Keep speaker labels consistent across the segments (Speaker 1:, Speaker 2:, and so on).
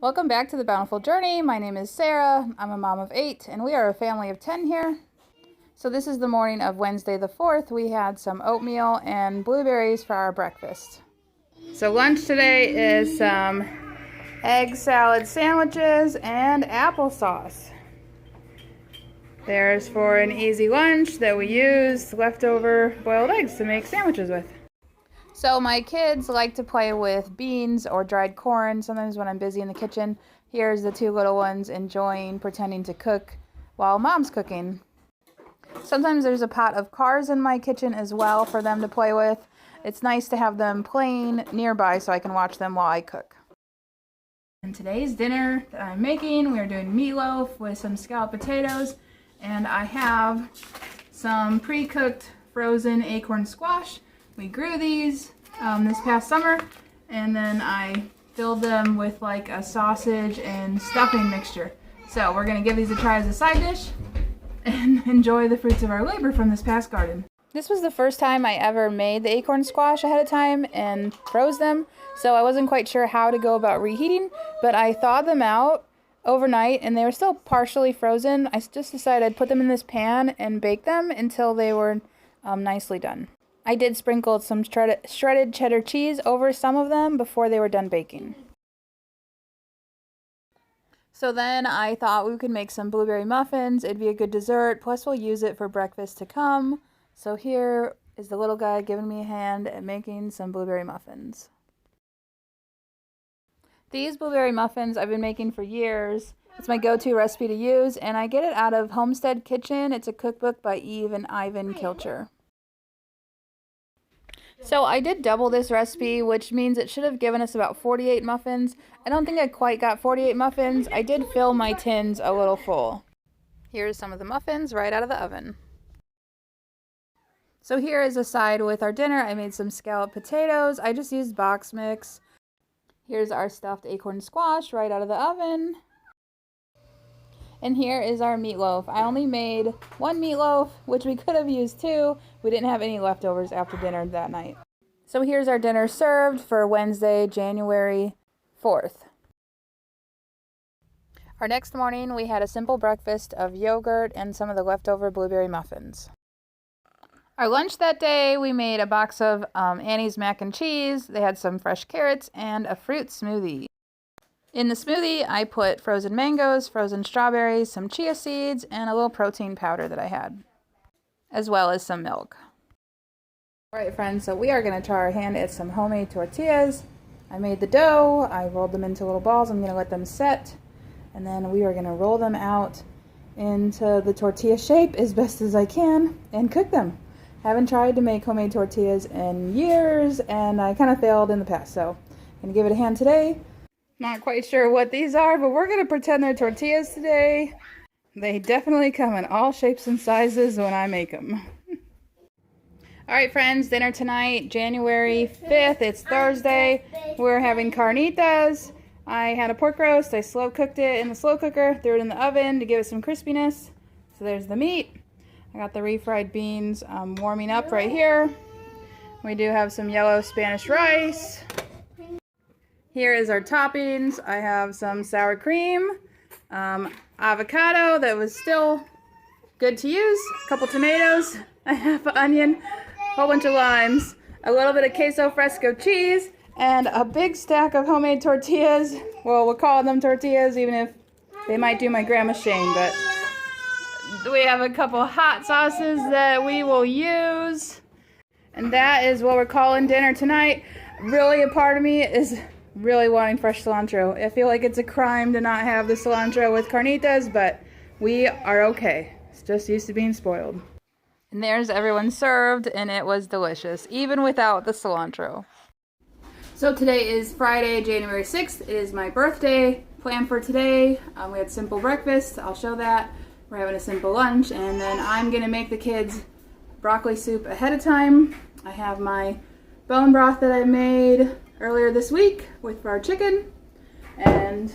Speaker 1: Welcome back to the Bountiful Journey. My name is Sarah. I'm a mom of 8 and we are a family of 10 here. So this is the morning of Wednesday the 4th. We had some oatmeal and blueberries for our breakfast. So lunch today is some egg salad sandwiches and applesauce. There's for an easy lunch that we use leftover boiled eggs to make sandwiches with. So my kids like to play with beans or dried corn sometimes when I'm busy in the kitchen. Here's the two little ones enjoying pretending to cook while mom's cooking. Sometimes there's a pot of cars in my kitchen as well for them to play with. It's nice to have them playing nearby so I can watch them while I cook. And today's dinner that I'm making, we are doing meatloaf with some scalloped potatoes, and I have some pre-cooked frozen acorn squash. We grew these this past summer, and then I filled them with like a sausage and stuffing mixture. So we're going to give these a try as a side dish and enjoy the fruits of our labor from this past garden. This was the first time I ever made the acorn squash ahead of time and froze them, so I wasn't quite sure how to go about reheating, but I thawed them out overnight and they were still partially frozen. I just decided I'd put them in this pan and bake them until they were nicely done. I did sprinkle some shredded cheddar cheese over some of them before they were done baking. So then I thought we could make some blueberry muffins. It'd be a good dessert, plus we'll use it for breakfast to come. So here is the little guy giving me a hand at making some blueberry muffins. These blueberry muffins I've been making for years. It's my go-to recipe to use, and I get it out of Homestead Kitchen. It's a cookbook by Eve and Ivan Kilcher. So I did double this recipe, which means it should have given us about 48 muffins. I don't think I quite got 48 muffins. I did fill my tins a little full. Here's some of the muffins right out of the oven. So here is a side with our dinner. I made some scalloped potatoes. I just used box mix. Here's our stuffed acorn squash right out of the oven. And here is our meatloaf. I only made one meatloaf, which we could have used two. We didn't have any leftovers after dinner that night. So here's our dinner served for Wednesday, January 4th. Our next morning, we had a simple breakfast of yogurt and some of the leftover blueberry muffins. Our lunch that day, we made a box of Annie's mac and cheese. They had some fresh carrots and a fruit smoothie. In the smoothie, I put frozen mangoes, frozen strawberries, some chia seeds, and a little protein powder that I had, as well as some milk. Alright friends, so we are going to try our hand at some homemade tortillas. I made the dough, I rolled them into little balls, I'm going to let them set, and then we are going to roll them out into the tortilla shape as best as I can and cook them. Haven't tried to make homemade tortillas in years, and I kind of failed in the past, so I'm going to give it a hand today. Not quite sure what these are, but we're going to pretend they're tortillas today. They definitely come in all shapes and sizes when I make them. Alright friends, dinner tonight, January 5th. It's Thursday. We're having carnitas. I had a pork roast. I slow cooked it in the slow cooker, threw it in the oven to give it some crispiness. So there's the meat. I got the refried beans warming up right here. We do have some yellow Spanish rice. Here is our toppings. I have some sour cream, avocado that was still good to use, a couple tomatoes, a half an onion, a whole bunch of limes, a little bit of queso fresco cheese, and a big stack of homemade tortillas. Well, we'll call them tortillas even if they might do my grandma shame, but we have a couple hot sauces that we will use. And that is what we're calling dinner tonight. Really, a part of me is really wanting fresh cilantro. I feel like it's a crime to not have the cilantro with carnitas, but we are okay. It's just used to being spoiled. And there's everyone served, and it was delicious, even without the cilantro. So today is Friday, January 6th. It is my birthday. Plan for today, we had simple breakfast. I'll show that. We're having a simple lunch, and then I'm going to make the kids broccoli soup ahead of time. I have my bone broth that I made earlier this week with our chicken, and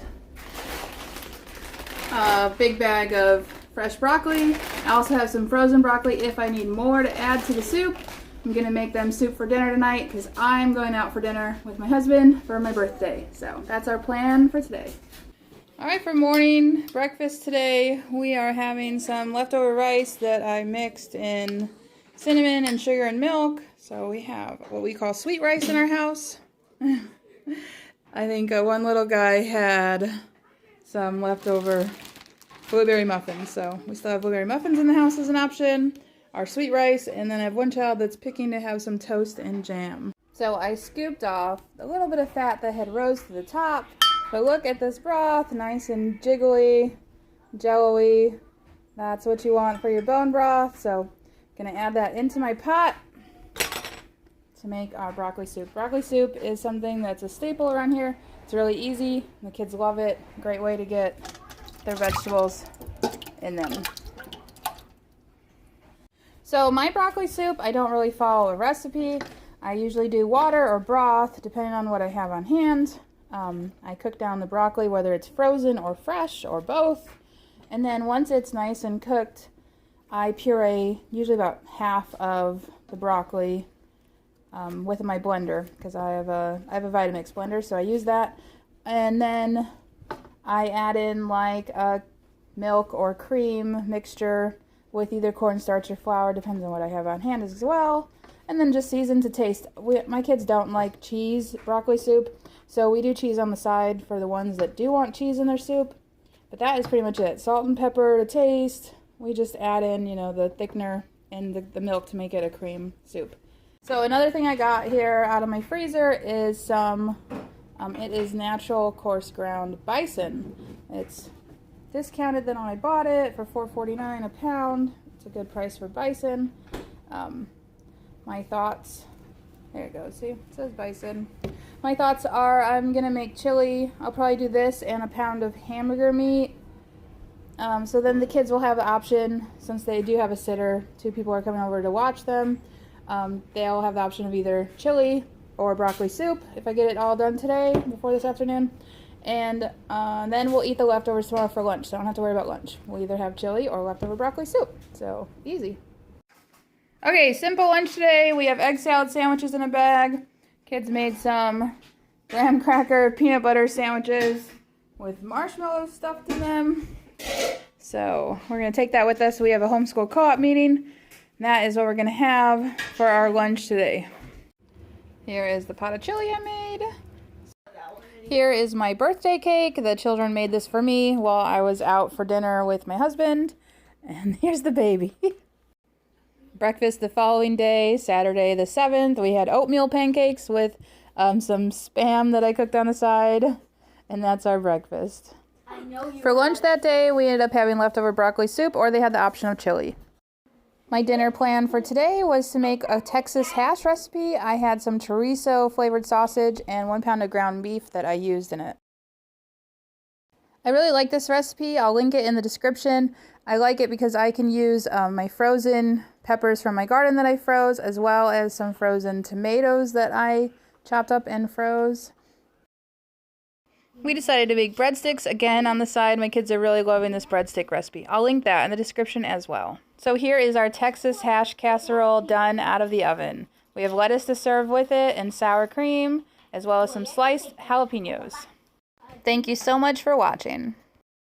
Speaker 1: a big bag of fresh broccoli. I also have some frozen broccoli if I need more to add to the soup. I'm going to make them soup for dinner tonight because I'm going out for dinner with my husband for my birthday. So that's our plan for today. Alright, for morning breakfast today, we are having some leftover rice that I mixed in cinnamon and sugar and milk. So we have what we call sweet rice in our house. I think one little guy had some leftover blueberry muffins. So we still have blueberry muffins in the house as an option, our sweet rice, and then I have one child that's picking to have some toast and jam. So I scooped off a little bit of fat that had rose to the top. But look at this broth, nice and jiggly, jello-y. That's what you want for your bone broth. So I'm gonna add that into my pot to make our broccoli soup. Broccoli soup is something that's a staple around here. It's really easy. The kids love it. Great way to get their vegetables in them. So my broccoli soup, I don't really follow a recipe. I usually do water or broth, depending on what I have on hand. I cook down the broccoli, whether it's frozen or fresh or both. And then once it's nice and cooked, I puree usually about half of the broccoli with my blender, because I have a Vitamix blender, so I use that. And then I add in like a milk or cream mixture with either cornstarch or flour, depends on what I have on hand as well. And then just season to taste. My kids don't like cheese broccoli soup, so we do cheese on the side for the ones that do want cheese in their soup. But that is pretty much it. Salt and pepper to taste. We just add in, you know, the thickener and the milk to make it a cream soup. So another thing I got here out of my freezer is some, it is natural coarse ground bison. It's discounted than when I bought it for $4.49 a pound. It's a good price for bison. My thoughts, there it goes, see, it says bison. My thoughts are I'm gonna make chili. I'll probably do this and a pound of hamburger meat. So then the kids will have the option, since they do have a sitter, 2 people are coming over to watch them. They'll have the option of either chili or broccoli soup if I get it all done today before this afternoon. And then we'll eat the leftovers tomorrow for lunch, so I don't have to worry about lunch. We'll either have chili or leftover broccoli soup, so easy. Okay, simple lunch today. We have egg salad sandwiches in a bag. Kids made some graham cracker peanut butter sandwiches with marshmallows stuffed in them. So we're going to take that with us. We have a homeschool co-op meeting. And that is what we're going to have for our lunch today. Here is the pot of chili I made. Here is my birthday cake. The children made this for me while I was out for dinner with my husband. And here's the baby. Breakfast the following day, Saturday the 7th, we had oatmeal pancakes with some Spam that I cooked on the side, and that's our breakfast. For lunch that day, we ended up having leftover broccoli soup, or they had the option of chili. My dinner plan for today was to make a Texas hash recipe. I had some chorizo flavored sausage and 1 pound of ground beef that I used in it. I really like this recipe. I'll link it in the description. I like it because I can use my frozen peppers from my garden that I froze, as well as some frozen tomatoes that I chopped up and froze. We decided to make breadsticks again on the side. My kids are really loving this breadstick recipe. I'll link that in the description as well. So here is our Texas hash casserole done out of the oven. We have lettuce to serve with it and sour cream, as well as some sliced jalapenos. Thank you so much for watching.